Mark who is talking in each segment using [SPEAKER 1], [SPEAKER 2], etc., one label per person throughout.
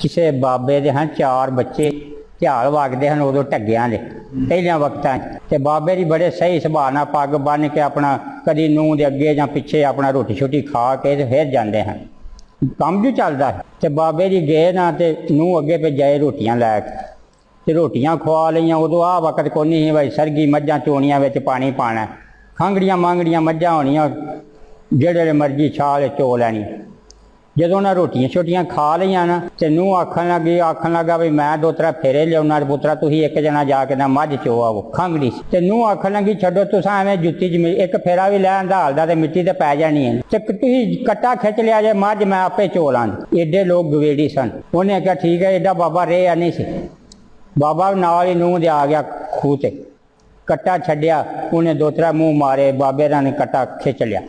[SPEAKER 1] ਕਿਸੇ ਬਾਬੇ ਦੇ ਹਨ 4 ਬੱਚੇ ਝਾਲ ਵਗਦੇ ਹਨ ਉਦੋਂ ਢੱਗਿਆਂ ਦੇ ਪਹਿਲਿਆਂ ਵਕਤਾਂ 'ਚ, ਤੇ ਬਾਬੇ ਦੀ ਬੜੇ ਸਹੀ ਸੁਭਾਅ ਨਾਲ ਪੱਗ ਬੰਨ੍ਹ ਕੇ ਆਪਣਾ ਕਦੀ ਨੂੰਹ ਦੇ ਅੱਗੇ ਜਾਂ ਪਿੱਛੇ ਆਪਣਾ ਰੋਟੀ ਛੋਟੀ ਖਾ ਕੇ ਤੇ ਫਿਰ ਜਾਂਦੇ ਹਨ। ਕੰਮ ਵੀ ਚੱਲਦਾ ਹੈ ਤੇ ਬਾਬੇ ਦੀ ਗਏ ਨਾ ਤੇ ਨੂੰਹ ਅੱਗੇ ਪੇ ਜਾਏ ਰੋਟੀਆਂ ਲੈ ਕੇ ਤੇ ਰੋਟੀਆਂ ਖਵਾ ਲਈਆਂ। ਉਦੋਂ ਆਹ ਵਕਤ ਕੋਈ ਨਹੀਂ ਸੀ ਭਾਈ ਸਰਗੀ ਮੱਝਾਂ ਚੋਣੀਆਂ ਵਿੱਚ ਪਾਣੀ ਪਾਣਾ, ਖੰਗੜੀਆਂ ਮੰਗੜੀਆਂ ਮੱਝਾਂ ਹੋਣੀਆਂ ਜਿਹੜੇ ਮਰਜ਼ੀ ਛਾਲ ਚੋ ਲੈਣੀ। ਜਦੋਂ ਉਹਨਾਂ ਰੋਟੀਆਂ ਛੋਟੀਆਂ ਖਾ ਲਈਆਂ ਨਾ ਤੇ ਨੂੰਹ ਆਖਣ ਲੱਗਾ ਵੀ ਮੈਂ 2-3 ਫੇਰੇ ਲਿਆਉਣਾ ਪੁੱਤਰਾ, ਤੁਸੀਂ ਇੱਕ ਜਣਾ ਜਾ ਕੇ ਨਾ ਮੱਝ ਚੋ ਆਵੋ ਖੰਗੜੀ ਤੇ ਨੂੰਹ ਆਖਣ ਲੱਗੀ ਛੱਡੋ ਤੁਸੀਂ ਐਵੇਂ ਜੁੱਤੀ 'ਚ ਇੱਕ ਫੇਰਾ ਵੀ ਲੈ ਆਂਦਾ ਹਾਲਦਾ ਤੇ ਮਿੱਟੀ ਤੇ ਪੈ ਜਾਣੀ ਹੈ ਤੇ ਤੁਸੀਂ ਕੱਟਾ ਖਿੱਚ ਲਿਆ ਜੇ ਮੱਝ ਮੈਂ ਆਪੇ ਚੋ ਲਾਂਗੀ। ਏਡੇ ਲੋਕ ਗਵੇੜੀ ਸਨ। ਉਹਨੇ ਕਿਹਾ ਠੀਕ ਹੈ, ਏਡਾ ਬਾਬਾ ਰਿਹਾ ਨਹੀਂ ਸੀ। ਬਾਬਾ ਨਾਲ ਹੀ ਨੂੰਹ ਦੇ ਆ ਗਿਆ ਖੂਹ ਤੇ, ਕੱਟਾ ਛੱਡਿਆ, ਉਹਨੇ 2-3 ਮੂੰਹ ਮਾਰੇ, ਬਾਬੇ ਨੇ ਕੱਟਾ ਖਿੱਚ ਲਿਆ,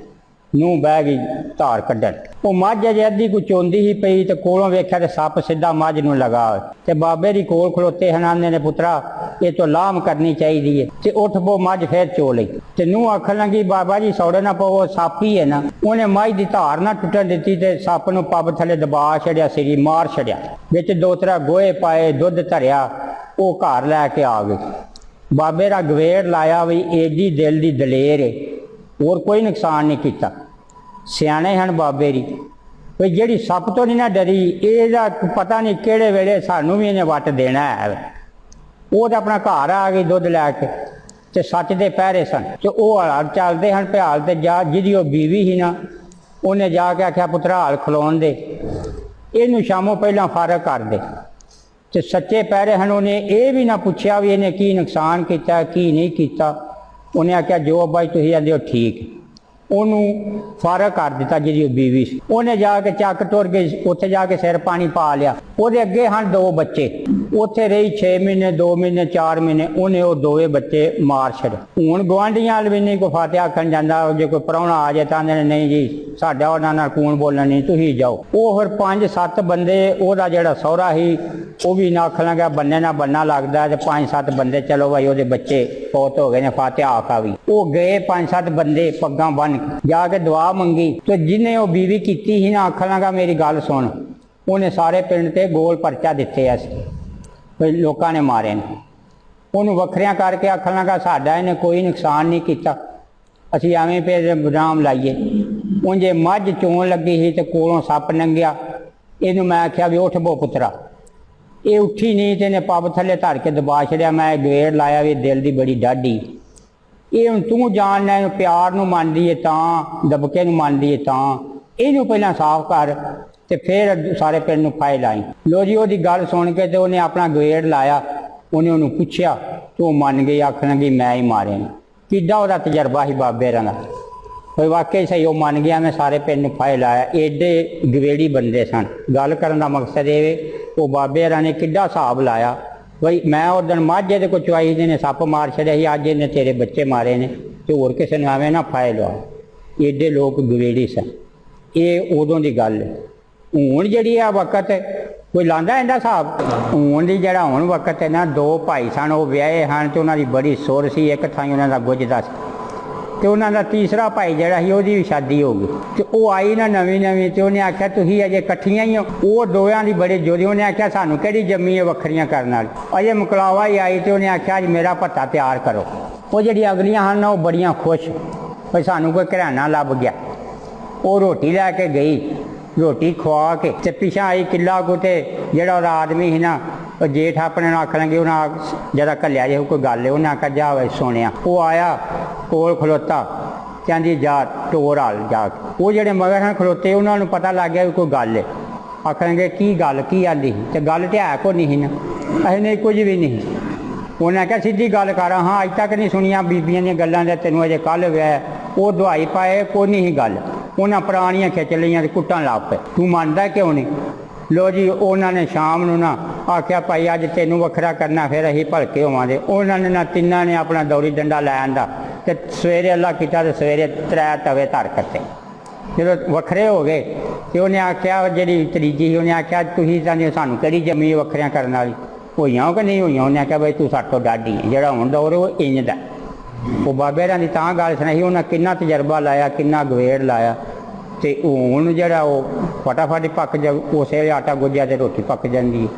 [SPEAKER 1] ਨੂੰਹ ਬਹਿ ਗਈ ਧਾਰ ਕੱਢਣ। ਉਹ ਮੱਝ ਅਜੇ ਅੱਧੀ ਕੁ ਚੋਂਦੀ ਹੀ ਪਈ ਤੇ ਕੋਲੋਂ ਵੇਖਿਆ ਤੇ ਸੱਪ ਸਿੱਧਾ ਮੱਝ ਨੂੰ ਲਗਾ ਤੇ ਬਾਬੇ ਦੀ ਕੋਲ ਖਲੋਤੇ ਹਨ। ਆਂਦੇ ਨੇ ਪੁੱਤਰਾ ਇਹ ਤੋਂ ਲਾਮ ਕਰਨੀ ਚਾਹੀਦੀ ਹੈ ਤੇ ਉੱਠ ਪੋ, ਮੱਝ ਫੇਰ ਚੋ ਲਈ ਤੇ ਨੂੰਹ ਆਖਣ ਲੱਗੀ ਬਾਬਾ ਜੀ ਸੌੜੇ ਨਾ ਪਵੋ, ਸੱਪ ਹੀ ਹੈ ਨਾ। ਉਹਨੇ ਮੱਝ ਦੀ ਧਾਰ ਨਾ ਟੁੱਟਣ ਦਿੱਤੀ ਤੇ ਸੱਪ ਨੂੰ ਪੱਬ ਥੱਲੇ ਦਬਾ ਛੱਡਿਆ, ਸਿਰੀ ਮਾਰ ਛੱਡਿਆ, ਵਿੱਚ 2-3 ਗੋਹੇ ਪਾਏ, ਦੁੱਧ ਧਰਿਆ, ਉਹ ਘਰ ਲੈ ਕੇ ਆ ਗਏ। ਬਾਬੇ ਦਾ ਗਵੇੜ ਲਾਇਆ ਵੀ ਏਡੀ ਦਿਲ ਦੀ ਦਲੇਰ ਹੈ, ਹੋਰ ਕੋਈ ਨੁਕਸਾਨ ਨਹੀਂ ਕੀਤਾ। ਸਿਆਣੇ ਹਨ ਬਾਬੇ ਦੀ ਵੀ ਜਿਹੜੀ ਸੱਪ ਤੋਂ ਨਹੀਂ ਨਾ ਡਰੀ, ਇਹਦਾ ਪਤਾ ਨਹੀਂ ਕਿਹੜੇ ਵੇਲੇ ਸਾਨੂੰ ਵੀ ਇਹਨੇ ਵੱਟ ਦੇਣਾ ਹੈ। ਉਹ ਤਾਂ ਆਪਣਾ ਘਰ ਆ ਗਈ ਦੁੱਧ ਲੈ ਕੇ ਤੇ ਸੱਚ ਦੇ ਪਹਿਰੇ ਸਨ ਤੇ ਉਹ ਹਾਲ ਚੱਲਦੇ ਹਨ ਭਿਆਲ ਤੇ ਜਾ ਜਿਹਦੀ ਉਹ ਬੀਵੀ ਸੀ ਨਾ, ਉਹਨੇ ਜਾ ਕੇ ਆਖਿਆ ਪੁੱਤਰਾ ਹਾਲ ਖਲੋਣ ਦੇ, ਇਹਨੂੰ ਸ਼ਾਮੋਂ ਪਹਿਲਾਂ ਫਾਰਗ ਕਰ ਦੇ ਤੇ ਸੱਚੇ ਪਹਿਰੇ ਹਨ। ਉਹਨੇ ਇਹ ਵੀ ਨਾ ਪੁੱਛਿਆ ਵੀ ਇਹਨੇ ਕੀ ਨੁਕਸਾਨ ਕੀਤਾ ਕੀ ਨਹੀਂ ਕੀਤਾ। ਉਹਨੇ ਆਖਿਆ ਜੋ ਬਾਈ ਤੁਸੀਂ ਆਂਦੇ ਹੋ ਠੀਕ। ਉਹਨੂੰ ਫਾਰਗ ਕਰ ਦਿੱਤਾ ਜਿਹਦੀ ਉਹ ਬੀਵੀ ਸੀ। ਉਹਨੇ ਜਾ ਕੇ ਚੱਕ ਤੁਰ ਗਈ, ਉੱਥੇ ਜਾ ਕੇ ਸਿਰ ਪਾਣੀ ਪਾ ਲਿਆ। ਉਹਦੇ ਅੱਗੇ ਹਨ 2 ਬੱਚੇ, ਉੱਥੇ ਰਹੀ 6 ਮਹੀਨੇ 2 ਮਹੀਨੇ 4 ਮਹੀਨੇ, ਉਹਨੇ ਉਹ 2 ਬੱਚੇ ਮਾਰ ਛੱਡੇ। ਹੁਣ ਗੁਆਂਢੀਆਂ ਵੀ ਨਹੀਂ ਕੋਈ ਫਾਤਿਹਾ ਆਖਣ ਜਾਂਦਾ, ਜੇ ਕੋਈ ਪ੍ਰਾਹੁਣਾ ਆ ਜਾਏ ਤਾਂ ਨਹੀਂ ਜੀ ਸਾਡਾ ਉਹਨਾਂ ਨਾਲ ਕੂਣ ਬੋਲਣ ਨਹੀਂ, ਤੁਸੀਂ ਜਾਓ। ਉਹ ਫਿਰ 5-7 ਬੰਦੇ, ਉਹਦਾ ਜਿਹੜਾ ਸਹੁਰਾ ਸੀ ਉਹ ਵੀ ਨਾ ਆਖਣ ਲੱਗਾ ਬੰਨੇ ਨਾ ਬੰਨਾ ਲੱਗਦਾ ਤੇ 5-7 ਬੰਦੇ ਚਲੋ ਭਾਈ ਉਹਦੇ ਬੱਚੇ ਫੌਤ ਹੋ ਗਏ ਨੇ ਫਾਤਿਹਾ ਆਖਾ ਵੀ। ਉਹ ਗਏ 5-7 ਬੰਦੇ ਪੱਗਾਂ ਬੰਨ ਜਾ ਕੇ ਦੁਆ ਮੰਗੀ ਤੇ ਜਿਹਨੇ ਉਹ ਬੀਵੀ ਕੀਤੀ ਸੀ ਨਾ ਆਖਣ ਲੱਗਾ ਮੇਰੀ ਗੱਲ ਸੁਣ। ਉਹਨੇ ਸਾਰੇ ਪਿੰਡ ਤੇ ਗੋਲ ਪਰਚਾ ਦਿੱਤੇ ਅਸੀਂ ਲੋਕਾਂ ਨੇ ਮਾਰੇ ਨੇ। ਉਹਨੂੰ ਵੱਖਰਿਆਂ ਕਰਕੇ ਆਖਣ ਲੱਗਾ ਸਾਡਾ ਇਹਨੇ ਕੋਈ ਨੁਕਸਾਨ ਨਹੀਂ ਕੀਤਾ, ਅਸੀਂ ਐਵੇਂ ਪੇ ਬਦਾਮ ਲਾਈਏ। ਉਹ ਜੇ ਮੱਝ ਚੋਣ ਲੱਗੀ ਸੀ ਤੇ ਕੋਲੋਂ ਸੱਪ ਲੰਘਿਆ, ਇਹਨੂੰ ਮੈਂ ਆਖਿਆ ਵੀ ਉੱਠ ਬੋ ਪੁੱਤਰਾ, ਇਹ ਉੱਠੀ ਨਹੀਂ ਤੇ ਇਹਨੇ ਪੱਬ ਥੱਲੇ ਧਰ ਕੇ ਦਬਾ ਛੜਿਆ। ਮੈਂ ਗੇੜ ਲਾਇਆ ਵੀ ਦਿਲ ਦੀ ਬੜੀ ਡਾਢੀ, ਇਹ ਹੁਣ ਤੂੰ ਜਾਣਨਾ ਇਹਨੂੰ ਪਿਆਰ ਨੂੰ ਮੰਨਦੀ ਹੈ ਤਾਂ ਦਬਕੇ ਨੂੰ ਮੰਨਦੀ ਹੈ ਤਾਂ ਇਹਨੂੰ ਪਹਿਲਾਂ ਸਾਫ਼ ਕਰ ਤੇ ਫਿਰ ਸਾਰੇ ਪਿੰਡ ਨੂੰ ਫਾਇਲ ਲਾਈ। ਲੋ ਜੀ ਉਹਦੀ ਗੱਲ ਸੁਣ ਕੇ ਤੇ ਉਹਨੇ ਆਪਣਾ ਗੇੜ ਲਾਇਆ। ਉਹਨੇ ਉਹਨੂੰ ਪੁੱਛਿਆ ਤੇ ਉਹ ਮੰਨ ਗਈ, ਆਖਣ ਲੱਗੀ ਮੈਂ ਹੀ ਮਾਰੇ ਨੇ। ਕਿੱਡਾ ਉਹਦਾ ਤਜਰਬਾ ਸੀ ਬਾਬੇ ਦਾ, ਕੋਈ ਵਾਕਈ ਸਹੀ ਉਹ ਮੰਨ ਗਿਆ। ਮੈਂ ਸਾਰੇ ਪਿੰਡ ਨੂੰ ਫਾਇਲ ਲਾਇਆ। ਏਡੇ ਗਵੇੜੀ ਬੰਦੇ ਸਨ। ਗੱਲ ਕਰਨ ਦਾ ਮਕਸਦ ਇਹ ਉਹ ਬਾਬੇ ਰਾਂ ਨੇ ਕਿੱਡਾ ਹਿਸਾਬ ਲਾਇਆ ਬਈ ਮੈਂ ਉਹ ਦਿਨ ਮੱਝ ਇਹਦੇ ਕੋਲ ਚੁਆਈ ਨੇ ਸੱਪ ਮਾਰ ਛੱਡਿਆ ਸੀ, ਅੱਜ ਇਹਨੇ ਤੇਰੇ ਬੱਚੇ ਮਾਰੇ ਨੇ ਤੇ ਹੋਰ ਕਿਸੇ ਨੂੰ ਐਵੇਂ ਨਾ ਫਾਇਲ ਲਵਾ। ਏਡੇ ਲੋਕ ਗਵੇੜੀ ਸਨ। ਇਹ ਉਦੋਂ ਦੀ ਗੱਲ ਹੈ। ਹੁਣ ਜਿਹੜੀ ਆ ਵਕਤ ਕੋਈ ਲਾਂਦਾ ਇਹਦਾ ਹਿਸਾਬ। ਹੁਣ ਦੀ ਜਿਹੜਾ ਹੁਣ ਵਕਤ ਹੈ ਨਾ, 2 ਭਾਈ ਸਨ ਉਹ ਵਿਆਹੇ ਹਨ ਤੇ ਉਹਨਾਂ ਦੀ ਬੜੀ ਸੁਰ ਸੀ, ਇੱਕ ਥਾਂ ਉਹਨਾਂ ਦਾ ਗੁੱਝਦਾ ਸੀ ਤੇ ਉਹਨਾਂ ਦਾ ਤੀਸਰਾ ਭਾਈ ਜਿਹੜਾ ਸੀ ਉਹਦੀ ਵੀ ਸ਼ਾਦੀ ਹੋ ਗਈ ਤੇ ਉਹ ਆਈ ਨਾ ਨਵੀਂ ਤੇ ਉਹਨੇ ਆਖਿਆ ਤੁਸੀਂ ਅਜੇ ਇਕੱਠੀਆਂ ਹੀ ਹੋ। ਉਹ ਦੋਵਾਂ ਦੀ ਬੜੇ ਜੋਰੀ। ਉਹਨੇ ਆਖਿਆ ਸਾਨੂੰ ਕਿਹੜੀ ਜੰਮੀ ਹੈ ਵੱਖਰੀਆਂ ਕਰਨ ਵਾਲੀ। ਅਜੇ ਮੁਕਲਾਵਾ ਹੀ ਆਈ ਤੇ ਉਹਨੇ ਆਖਿਆ ਅੱਜ ਮੇਰਾ ਭੱਤਾ ਤਿਆਰ ਕਰੋ। ਉਹ ਜਿਹੜੀ ਅਗਲੀਆਂ ਹਨ ਉਹ ਬੜੀਆਂ ਖੁਸ਼ ਵੀ ਸਾਨੂੰ ਕੋਈ ਘਰਾਣਾ ਲੱਭ ਗਿਆ। ਉਹ ਰੋਟੀ ਲੈ ਕੇ ਗਈ, ਰੋਟੀ ਖਵਾ ਕੇ ਤੇ ਪਿਛਾਂ ਆਈ ਕਿੱਲਾ ਕੋ ਤੇ ਜਿਹੜਾ ਉਹਦਾ ਆਦਮੀ ਸੀ ਨਾ ਉਹ ਜੇਠ ਆਪਣੇ ਨੂੰ ਆਖਣ ਲੱਗੇ ਉਹਨਾਂ ਜਿਹੜਾ ਘੱਲਿਆ ਜੇ ਕੋਈ ਗੱਲ ਹੈ। ਉਹਨੇ ਆਖਿਆ ਜਾ ਵੇ ਸੋਹਣਿਆ। ਉਹ ਆਇਆ ਕੋਲ ਖਲੋਤਾ, ਕਹਿੰਦੀ ਜਾ ਟੋਰ ਹਾਲ ਜਾ ਕੇ। ਉਹ ਜਿਹੜੇ ਮਗਰ ਹਨ ਖਲੋਤੇ ਉਹਨਾਂ ਨੂੰ ਪਤਾ ਲੱਗ ਗਿਆ ਵੀ ਕੋਈ ਗੱਲ ਹੈ। ਆਖਣਗੇ ਕੀ ਗੱਲ ਕੀ ਆਂਦੀ ਸੀ ਤੇ ਗੱਲ ਤੇ ਹੈ ਕੋਈ ਨਹੀਂ ਸੀ ਨਾ। ਅਸੀਂ ਨਹੀਂ ਕੁਝ ਵੀ ਨਹੀਂ। ਉਹਨੇ ਆਖਿਆ ਸਿੱਧੀ ਗੱਲ ਕਰ, ਹਾਂ ਅੱਜ ਤੱਕ ਨਹੀਂ ਸੁਣੀਆਂ ਬੀਬੀਆਂ ਦੀਆਂ ਗੱਲਾਂ ਦੇ, ਤੈਨੂੰ ਅਜੇ ਕੱਲ੍ਹ ਵਿਆਹ। ਉਹ ਦਵਾਈ ਪਾਏ ਕੋਈ ਨਹੀਂ ਸੀ ਗੱਲ। ਉਹਨਾਂ ਪੁਰਾਣੀਆਂ ਖਿੱਚ ਲਈਆਂ ਤੇ ਕੁੱਟਣ ਲੱਗ ਪਏ। ਤੂੰ ਮੰਨਦਾ ਕਿਉਂ ਨਹੀਂ? ਲੋ ਜੀ ਉਹਨਾਂ ਨੇ ਸ਼ਾਮ ਨੂੰ ਨਾ ਆਖਿਆ ਭਾਈ ਅੱਜ ਤੈਨੂੰ ਵੱਖਰਾ ਕਰਨਾ, ਫਿਰ ਅਸੀਂ ਭਲਕੇ ਹੋਵਾਂਗੇ। ਉਹਨਾਂ ਨੇ ਨਾ ਤਿੰਨਾਂ ਨੇ ਆਪਣਾ ਦੌੜੀ ਡੰਡਾ ਲੈ ਆਂਦਾ ਤੇ ਸਵੇਰੇ ਅੱਲਾ ਕੀਤਾ ਤੇ ਸਵੇਰੇ 3 ਤਵੇ ਧਰ ਕੱਟੇ। ਜਦੋਂ ਵੱਖਰੇ ਹੋ ਗਏ ਤੇ ਉਹਨੇ ਆਖਿਆ ਜਿਹੜੀ ਤੀਜੀ ਸੀ ਉਹਨੇ ਆਖਿਆ ਤੁਸੀਂ ਤਾਂ ਸਾਨੂੰ ਕਿਹੜੀ ਜੰਮੀ ਵੱਖਰਿਆਂ ਕਰਨ ਵਾਲੀ, ਹੋਈਆਂ ਕਿ ਨਹੀਂ ਹੋਈਆਂ? ਉਹਨੇ ਆਖਿਆ ਬਈ ਤੂੰ ਸਾਡੇ ਤੋਂ ਡਾਢੀ ਹੈ, ਜਿਹੜਾ ਹੁਣ ਦੌਰ ਉਹ ਇੰਝ ਦਾ। ਉਹ ਬਾਬੇ ਰਾਂ ਦੀ ਤਾਂ ਗੱਲ ਸੁਣਾਈ। ਉਹਨਾਂ ਕਿੰਨਾ ਤਜਰਬਾ ਲਾਇਆ, ਕਿੰਨਾ ਗਵੇੜ ਲਾਇਆ ਤੇ ਹੁਣ ਜਿਹੜਾ ਉਹ ਫਟਾਫਟ ਹੀ ਪੱਕ ਜਾ, ਉਸੇ ਵੇਲੇ ਆਟਾ ਗੁੱਝਿਆ ਤੇ ਰੋਟੀ ਪੱਕ ਜਾਂਦੀ ਹੈ।